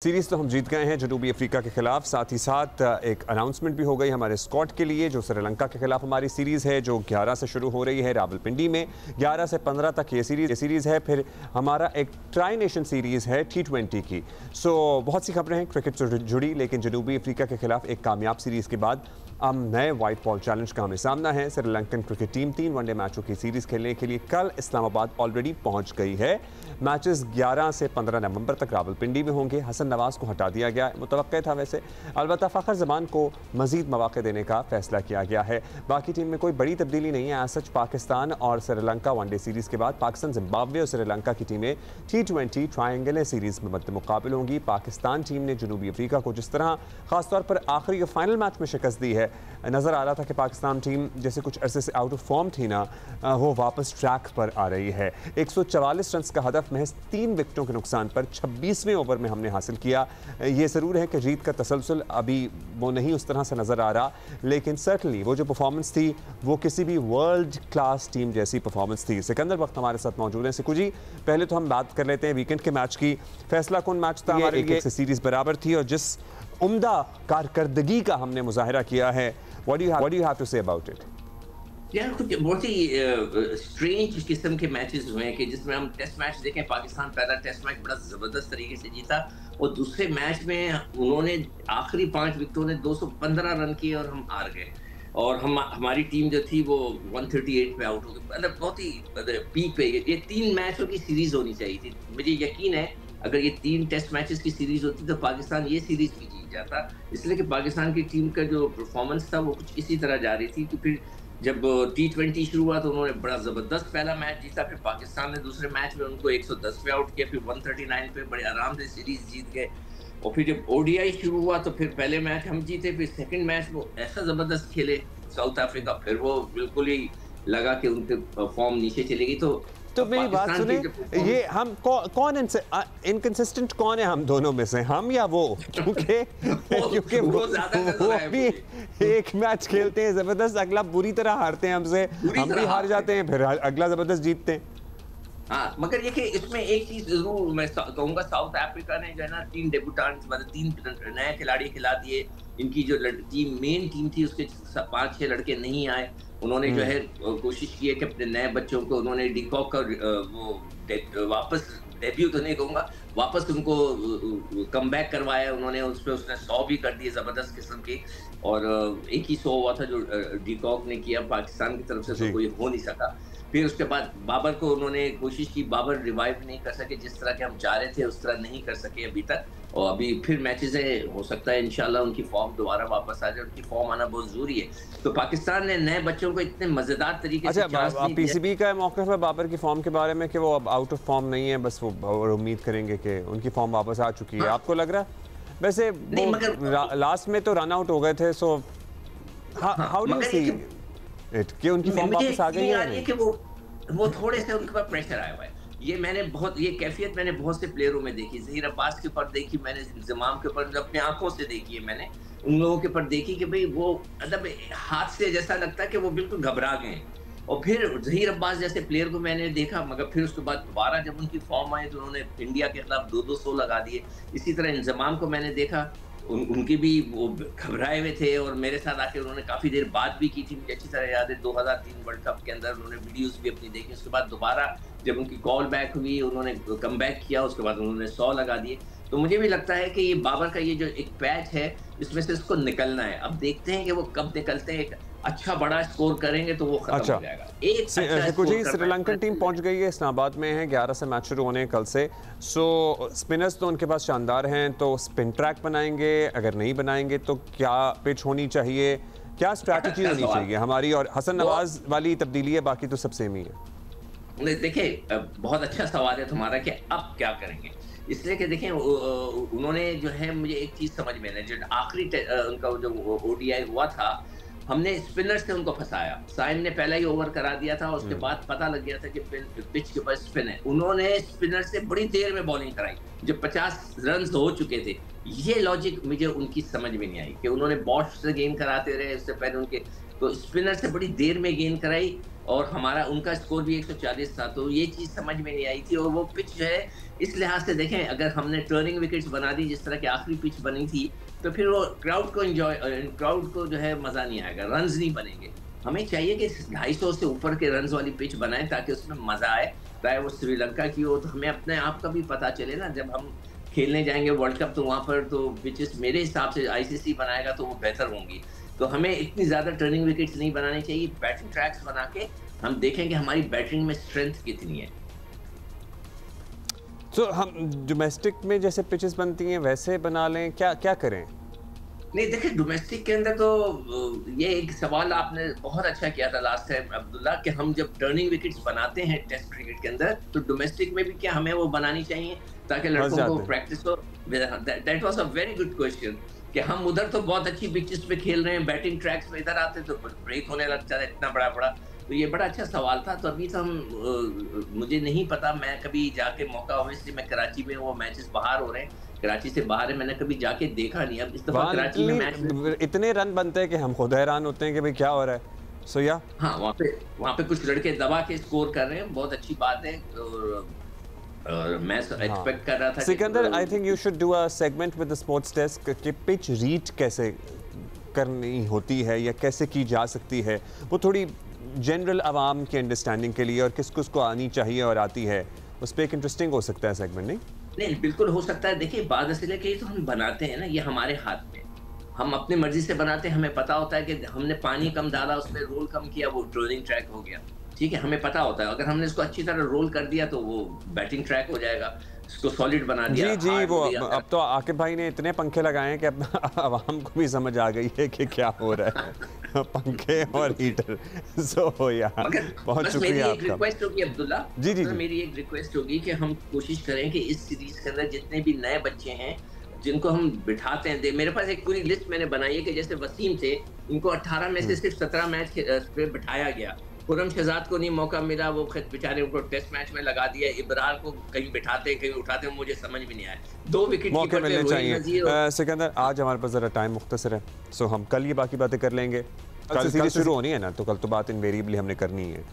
Series तो हम जीत गए हैं जनूबी अफ्रीका के खिलाफ। साथ ही साथ एक अनाउंसमेंट भी हो गई हमारे स्क्वाड के लिए जो श्रीलंका के खिलाफ हमारी सीरीज है जो 11 से शुरू हो रही है रावलपिंडी में। 11 से 15 तक ये सीरीज है। फिर हमारा एक ट्राई नेशन सीरीज है T20 की। बहुत सी खबरें हैं क्रिकेट से जुड़ी, लेकिन जनूबी अफ्रीका के खिलाफ एक कामयाब सीरीज के बाद अब नए वाइट बॉल चैलेंज का हमें सामना है। श्रीलंकन क्रिकेट टीम 3 वनडे मैचों की सीरीज खेलने के लिए कल इस्लामाबाद ऑलरेडी पहुंच गई है। मैचेस 11 से 15 नवंबर तक रावलपिंडी में होंगे। हसन नवाज को हटा दिया गया, मुतवक्के था वैसे, अलबत्ता फ़खर ज़मान को मज़ीद मौक़े देने का फैसला किया गया है। बाकी टीम में कोई बड़ी तब्दीली नहीं है। सच पाकिस्तान और श्रीलंका वनडे सीरीज़ के बाद पाकिस्तान, जिम्बाब्वे और श्रीलंका की टीमें T20 ट्रायंगल सीरीज़ में मुकाबले होंगी। पाकिस्तान टीम ने जनूबी अफ्रीका को जिस तरह ख़ासतौर पर आखिरी फाइनल मैच में शिकस्त दी है, नज़र आ रहा था कि पाकिस्तान टीम जैसे कुछ अरसे से आउट ऑफ फॉर्म थी ना, वो वापस ट्रैक पर आ रही है। 144 रन का हदफ महज 3 विकेटों के नुकसान पर 26वें ओवर में हमने हासिल किया। ये ज़रूर है कि जीत का तसलसल अभी वो नहीं उस तरह से नज़र आ रहा, लेकिन सर्टनली वो जो परफॉर्मेंस थी वो किसी भी वर्ल्ड क्लास टीम जैसी परफॉर्मेंस थी। सिकंदर वक्त हमारे साथ मौजूद हैं। सिकू जी, पहले तो हम बात कर लेते हैं वीकेंड के मैच की। फैसला कौन मैच था हमारे लिए? सीरीज़ बराबर थी और जिस उम्दा कारकर्दगी का हमने मुजाहरा किया है, what do you have to say about it? यार कुछ बहुत ही स्ट्रेंज किस्म के मैचेस हुए हैं कि जिसमें हम टेस्ट मैच देखें, पाकिस्तान पहला टेस्ट मैच बड़ा ज़बरदस्त तरीके से जीता और दूसरे मैच में उन्होंने आखिरी 5 विकेटों ने 215 रन किए और हम हार गए। और हमारी टीम जो थी वो 138 पे आउट हो गई। मतलब बहुत ही पीक पे ये 3 मैचों की सीरीज होनी चाहिए थी। मुझे यकीन है अगर ये 3 टेस्ट मैचेस की सीरीज होती तो पाकिस्तान ये सीरीज भी जीत जाता, इसलिए कि पाकिस्तान की टीम का जो परफॉर्मेंस था वो कुछ इसी तरह जा रही थी कि फिर जब T20 शुरू हुआ तो उन्होंने बड़ा ज़बरदस्त पहला मैच जीता, फिर पाकिस्तान ने दूसरे मैच में उनको 110 पे आउट किया, फिर 139 पे बड़े आराम से सीरीज जीत गए। और फिर जब ODI शुरू हुआ तो फिर पहले मैच हम जीते, फिर सेकंड मैच वो ऐसा ज़बरदस्त खेले साउथ अफ्रीका, फिर वो बिल्कुल ही लगा कि उनके फॉर्म नीचे चलेगी। तो मेरी बात सुने, ये हम कौन इनकंसिस्टेंट कौन है हम दोनों में से, हम या वो? क्योंकि वो भी एक मैच खेलते हैं जबरदस्त, अगला बुरी तरह हारते हैं हमसे, हम भी हार जाते हैं, फिर अगला जबरदस्त जीतते हैं। हाँ, मगर ये कि इसमें एक चीज जरूर मैं कहूँगा, साउथ अफ्रीका ने जो है ना 3 डेब्यूटेंट मतलब 3 नए खिलाड़ी खिला दिए। इनकी जो टीम मेन टीम थी उसके 5-6 लड़के नहीं आए। उन्होंने जो है कोशिश की है कि अपने नए बच्चों को उन्होंने डीकॉक का वो वापस डेब्यू तो नहीं कहूँगा, वापस उनको कम बैक करवाया उन्होंने। उसने 100 भी कर दिए ज़बरदस्त किस्म की, और एक ही 100 हुआ था जो डीकॉक ने किया पाकिस्तान की तरफ से, तो कोई हो नहीं सका। फिर उसके बाद बाबर को उन्होंने कोशिश की, बाबर रिवाइव नहीं कर सके जिस तरह के हम चाह रहे थे, उस तरह नहीं कर सके अभी तक। और अभी फिर मैचेस है, हो सकता है इंशाल्लाह उनकी फॉर्म दोबारा वापस आ जाए। उनकी फॉर्म आना बहुत जरूरी है। तो पाकिस्तान ने नए बच्चों को इतने मजेदार तरीके से PCB का मौक़िफ़ है बाबर की फॉर्म के बारे में कि वो अब आउट ऑफ फॉर्म नहीं है, बस वो उम्मीद करेंगे कि उनकी फॉर्म वापस आ चुकी है। आपको लग रहा है? वैसे लास्ट में तो रन आउट हो गए थे, so how do you see it कि उनकी फॉर्म वापस आ गई है? कि वो थोड़े से उनके ऊपर प्रेशर आया हुआ है। ये कैफियत मैंने बहुत से प्लेयरों में देखी, ज़हीर अब्बास के ऊपर देखी मैंने, इंज़माम के ऊपर अपनी आंखों से देखी है मैंने, उन लोगों के ऊपर देखी कि भाई वो मतलब हाथ से जैसा लगता है कि वो बिल्कुल घबरा गए। और फिर ज़हीर अब्बास जैसे प्लेयर को मैंने देखा, मगर फिर उसके बाद दोबारा जब उनकी फॉर्म आई तो उन्होंने इंडिया के खिलाफ 2-2 100 लगा दिए। इसी तरह इंज़माम को मैंने देखा, उनकी भी वो घबराए हुए थे और मेरे साथ आके उन्होंने काफ़ी देर बात भी की थी। मुझे अच्छी तरह याद है 2003 वर्ल्ड कप के अंदर उन्होंने वीडियोस भी अपनी देखी। उसके बाद दोबारा जब उनकी कॉल बैक हुई, उन्होंने कम बैक किया, उसके बाद उन्होंने 100 लगा दिए। तो मुझे भी लगता है कि ये बाबर का ये जो एक पैच है, इसमें से इसको निकलना है। अब देखते हैं कि वो कब निकलते हैं। एक अच्छा बड़ा स्कोर करेंगे तो वो खत्म हो जाएगा। श्रीलंकन टीम पहुंच गई है, इस्लामाबाद में है, 11 से मैच शुरू होने हैं कल से। स्पिनर्स तो उनके पास शानदार हैं, तो स्पिन ट्रैक बनाएंगे? अगर नहीं बनाएंगे तो क्या पिच होनी चाहिए, क्या स्ट्रैटेजी होनी चाहिए हमारी? और हसन नवाज वाली तब्दीली है, बाकी तो सब सेम ही है। देखिए, बहुत अच्छा सवाल है तुम्हारा कि अब क्या करेंगे। इसलिए कि देखें, उन्होंने जो है, मुझे एक चीज़ समझ में नहीं, जो आखिरी उनका जो ODI हुआ था, हमने स्पिनर से उनको फंसाया। साइम ने पहला ही ओवर करा दिया था, उसके बाद पता लग गया था कि पिच के ऊपर स्पिन है। उन्होंने स्पिनर से बड़ी देर में बॉलिंग कराई जब 50 रन हो चुके थे। ये लॉजिक मुझे उनकी समझ में नहीं आई कि उन्होंने बॉट से गेंद कराते रहे, इससे पहले उनके तो स्पिनर से बड़ी देर में गेंद कराई और हमारा उनका स्कोर भी 140 था, तो ये चीज़ समझ में नहीं आई थी। और वो पिच जो है इस लिहाज से देखें, अगर हमने टर्निंग विकेट्स बना दी जिस तरह की आखिरी पिच बनी थी, तो फिर वो क्राउड को जो है मज़ा नहीं आएगा, रन्स नहीं बनेंगे। हमें चाहिए कि 250 से ऊपर के रन्स वाली पिच बनाएं ताकि उसमें मज़ा आए, चाहे वो श्रीलंका की हो। तो हमें अपने आप का भी पता चले ना, जब हम खेलने जाएंगे वर्ल्ड कप तो वहाँ पर तो पिचेस मेरे हिसाब से आईसीसी बनाएगा तो वो बेहतर होंगी। तो हमें इतनी ज़्यादा टर्निंग विकेट्स नहीं बनानी चाहिए, बैटिंग ट्रैक्स बना के हम देखें कि हमारी बैटिंग में स्ट्रेंथ कितनी है। तो हम डोमेस्टिक में जैसे पिचेस बनती हैं वैसे बना लें, क्या क्या करें? नहीं देखिए, डोमेस्टिक के अंदर तो ये एक सवाल आपने बहुत अच्छा किया था लास्ट टाइम अब्दुल्ला, कि हम जब टर्निंग विकेट्स बनाते हैं टेस्ट क्रिकेट के अंदर, तो डोमेस्टिक में भी क्या हमें वो बनानी चाहिए ताकि लड़कों को प्रैक्टिस हो। That was a very good question, कि हम उधर तो बहुत अच्छी पिचेस पे खेल रहे हैं, बैटिंग ट्रैक्स पे इधर आते तो ब्रेक होने लगता है इतना बड़ा बड़ा। तो ये बड़ा अच्छा सवाल था। तो अभी तो हम मुझे नहीं पता, मैं कभी जाके मौका, ऑब्वियसली मैं कराची में, वो मैचेस बाहर हो रहे हैं, कराची से बाहर है, मैंने कभी जाके देखा नहीं। अब इस दफा कराची में मैच इतने रन बनते हैं कि हम खुद हैरान होते हैं कि भाई क्या हो रहा है। सो या हाँ, वहाँ पे कुछ लड़के दबा के स्कोर कर रहे हैं, बहुत अच्छी बात है। और मैं एक्सपेक्ट कर रहा था Sikandar, I think you should do a segment with the sports desk कि पिच रीड कैसे करनी होती है या कैसे की जा सकती है, वो थोड़ी जनरल आवाम की अंडरस्टैंडिंग के लिए, और किस किस को आनी चाहिए और आती है, उस पर एक इंटरेस्टिंग हो सकता है सेगमेंट। नहीं, बिल्कुल हो सकता है। देखिए, बात असल है कि तो हम बनाते हैं ना, ये हमारे हाथ में, हम अपनी मर्जी से बनाते हैं। हमें पता होता है कि हमने पानी कम डाला, उसमें रोल कम किया, वो टर्निंग ट्रैक हो गया। ठीक है, हमें पता होता है। अगर हमने इसको अच्छी तरह रोल कर दिया तो वो बैटिंग ट्रैक हो जाएगा, इसको सॉलिड बना दिया। जी जी, वो अब तो आकिब भाई ने इतने पंखे लगाए हैं कि अब आवाम को भी समझ आ गई है कि क्या हो रहा है। पंखे और हीटर। सो यार, बहुत शुक्रिया आपका। रिक्वेस्ट होगी अब्दुल्ला, जी जी, मेरी एक रिक्वेस्ट होगी कि हम कोशिश करें कि इस सीरीज के अंदर जितने भी नए बच्चे हैं जिनको हम बिठाते हैं, मेरे पास एक पूरी लिस्ट मैंने बनाई है कि जैसे वसीम थे, इनको 18 में से सिर्फ 17 मैच पे बिठाया गया। खुरम शहजाद को नहीं मौका मिला, वो बेचारे उनको टेस्ट मैच में लगा दिया। इब्रार को कहीं बिठाते कहीं उठाते, मुझे समझ में नहीं आया। 2 विकेट मौके मिलने चाहिए। सिकंदर, आज हमारे पास जरा टाइम मुख्तसर है, सो हम कल ये बाकी बातें कर लेंगे। कल सीरीज शुरू होनी है ना, तो कल तो बात इनवेरिएबली हमने करनी है।